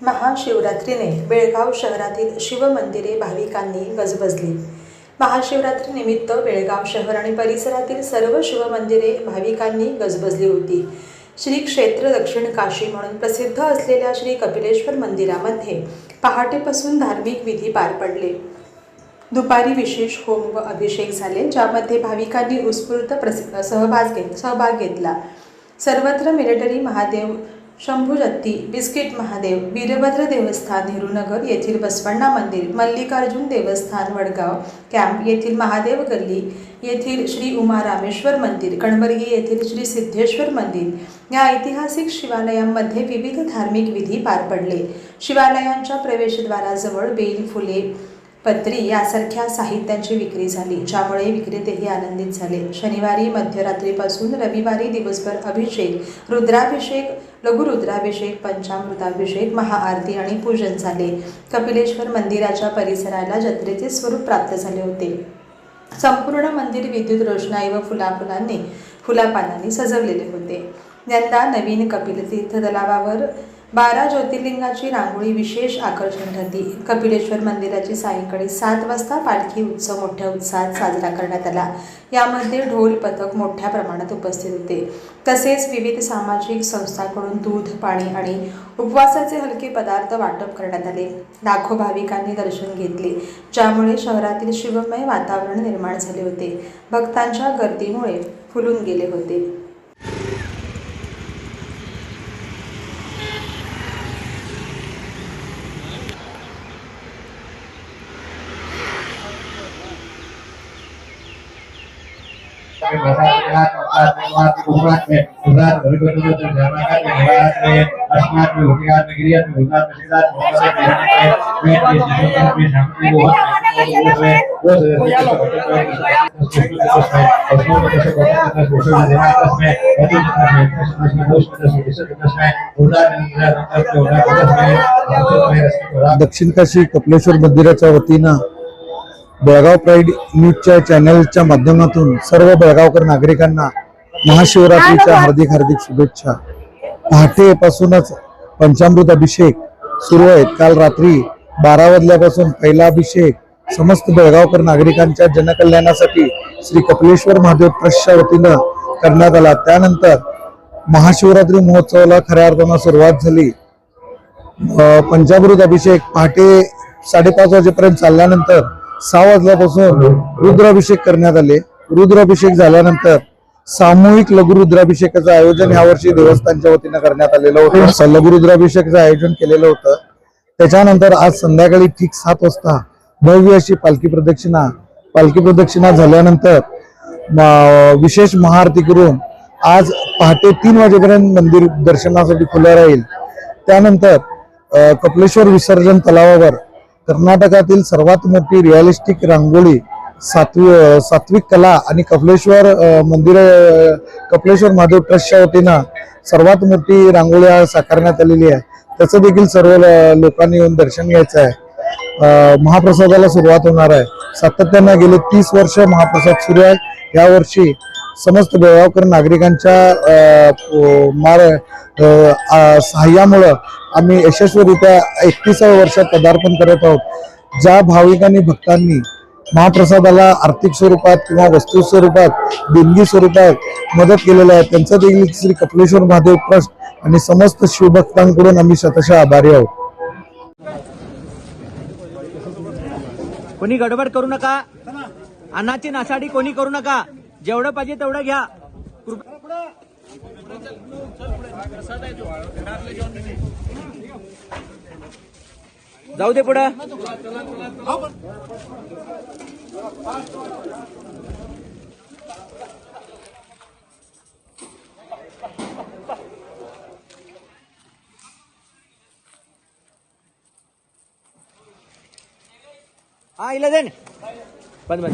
महाशिवरात्रीने बेळगाव शहरातील शिवमंदिरे भाविकांनी गजबजली। महाशिवरात्रीनिमित्त बेळगाव शहर आणि परिसरातील सर्व शिवमंदिरे भाविकांनी गजबजली होती। श्री क्षेत्र दक्षिण काशी म्हणून प्रसिद्ध असलेल्या श्री कपिलेश्वर मंदिरामध्ये पहाटेपासून धार्मिक विधी पार पडले। दुपारी विशेष होम व अभिषेक झाले, ज्यामध्ये भाविकांनी उत्स्फूर्त सहभाग घेतला। सर्वत्र मिलिटरी महादेव, शंभूजत्ती, बिस्किट महादेव, वीरभद्र देवस्थान नेहरूनगर येथील बसवण्णा मंदिर, मल्लिकार्जुन देवस्थान वडगाव कॅम्प येथील महादेव गल्ली येथील श्री उमा रामेश्वर मंदिर, कणबर्गी येथील श्री सिद्धेश्वर मंदिर या ऐतिहासिक शिवालयांमध्ये विविध धार्मिक विधी पार पडले। शिवालयांच्या प्रवेशद्वाराजवळ बेल, फुले, पत्री यासारख्या साहित्यांची विक्री झाली, ज्यामुळे विक्रेतेही आनंदित झाले। शनिवारी मध्यरात्रीपासून रविवारी दिवसभर अभिषेक, रुद्राभिषेक, लघुरुद्राभिषेक, पंचामृताभिषेक, महाआरती आणि पूजन झाले। कपिलेश्वर मंदिराच्या परिसराला जत्रेचे स्वरूप प्राप्त झाले होते। संपूर्ण मंदिर विद्युत रोषणाई व फुलापानांनी सजवलेले होते। यंदा नवीन कपिलतीर्थ तलावावर 12 ज्योतिर्लिंगाची रांगोळी विशेष आकर्षण ठरली। कपिलेश्वर मंदिराची सायंकाळी 7 वाजता पालखी उत्सव मोठ्या उत्साहात साजरा करण्यात आला। यामध्ये ढोल पथक मोठ्या प्रमाणात उपस्थित होते। तसेच विविध सामाजिक संस्थांकडून दूध, पाणी आणि उपवासाचे हलके पदार्थ वाटप करण्यात आले। लाखो भाविकांनी दर्शन घेतले, ज्यामुळे शहरातील शिवमय वातावरण निर्माण झाले होते। भक्तांच्या गर्दीमुळे फुलून गेले होते। दक्षिण काशी कपिलेश्वर मंदिराच्या वतीनं बेळगाव प्राईड न्यूजच्या चॅनलच्या माध्यमातून सर्व बेळगावकर नागरिकांना महाशिवरात्रीच्या हार्दिक शुभेच्छा। पहाटेपासूनच पंचामृत अभिषेक सुरू आहेत। काल रात्री 12 वाजल्यापासून पहिला अभिषेक समस्त बेळगावकर नागरिकांच्या जनकल्याणासाठी श्री कपिलेश्वर महादेव ट्रस्टच्या वतीनं करण्यात आला। त्यानंतर महाशिवरात्री महोत्सवाला खऱ्या अर्थानं सुरुवात झाली। पंचामृत अभिषेक पहाटे 5:30 वाजेपर्यंत चालल्यानंतर 6 वाजल्यापासून रुद्राभिषेक करण्यात आले। रुद्राभिषेक झाल्यानंतर सामूहिक लघुरुद्राभिषेकाचं आयोजन यावर्षी देवस्थानच्या वतीनं करण्यात आलेलं होतं। लघुरुद्राभिषेकाचं आयोजन केलेलं होतं। त्याच्यानंतर आज संध्याकाळी ठीक 7 वाजता भव्य अशी पालखी प्रदक्षिणा झाल्यानंतर विशेष महाआरती करून आज पहाटे 3 वाजेपर्यंत मंदिर दर्शनासाठी खुलं राहील। त्यानंतर कपिलेश्वर विसर्जन तलावावर कर्नाटकातील सर्वात मोठी रिअलिस्टिक रांगोळी सात्विक कला आणि कपिलेश्वर महादेव ट्रस्टच्या वतीनं सर्वात मोठी रांगोळी साकारण्यात आलेली आहे। त्याचं देखील सर्व लोकांनी येऊन दर्शन घ्यायचं आहे। महाप्रसादाला सुरुवात होणार आहे। सातत्यानं गेले 30 वर्ष महाप्रसाद सुरू आहे। यावर्षी समस्त बेळगावकर नागरिकांच्या सहाय्यामुळे आम्ही यशस्वीरित्या 31व्या वर्षात पदार्पण करत आहोत। ज्या भाविकांनी भक्तांनी महाप्रसादाला आर्थिक स्वरूपात किंवा वस्तू स्वरूपात देणगी स्वरूपात मदत केलेल्या आहे, त्यांचं देखील श्री कपिलेश्वर महादेव ट्रस्ट आणि समस्त शिवभक्तांकडून आम्ही शतशः आभारी आहोत। कोणी गडबड करू नका, अन्नाची नासाडी कोणी करू नका, जेवढं पाहिजे तेवढं घ्या। जाऊ दे पुढं। हा इला बंद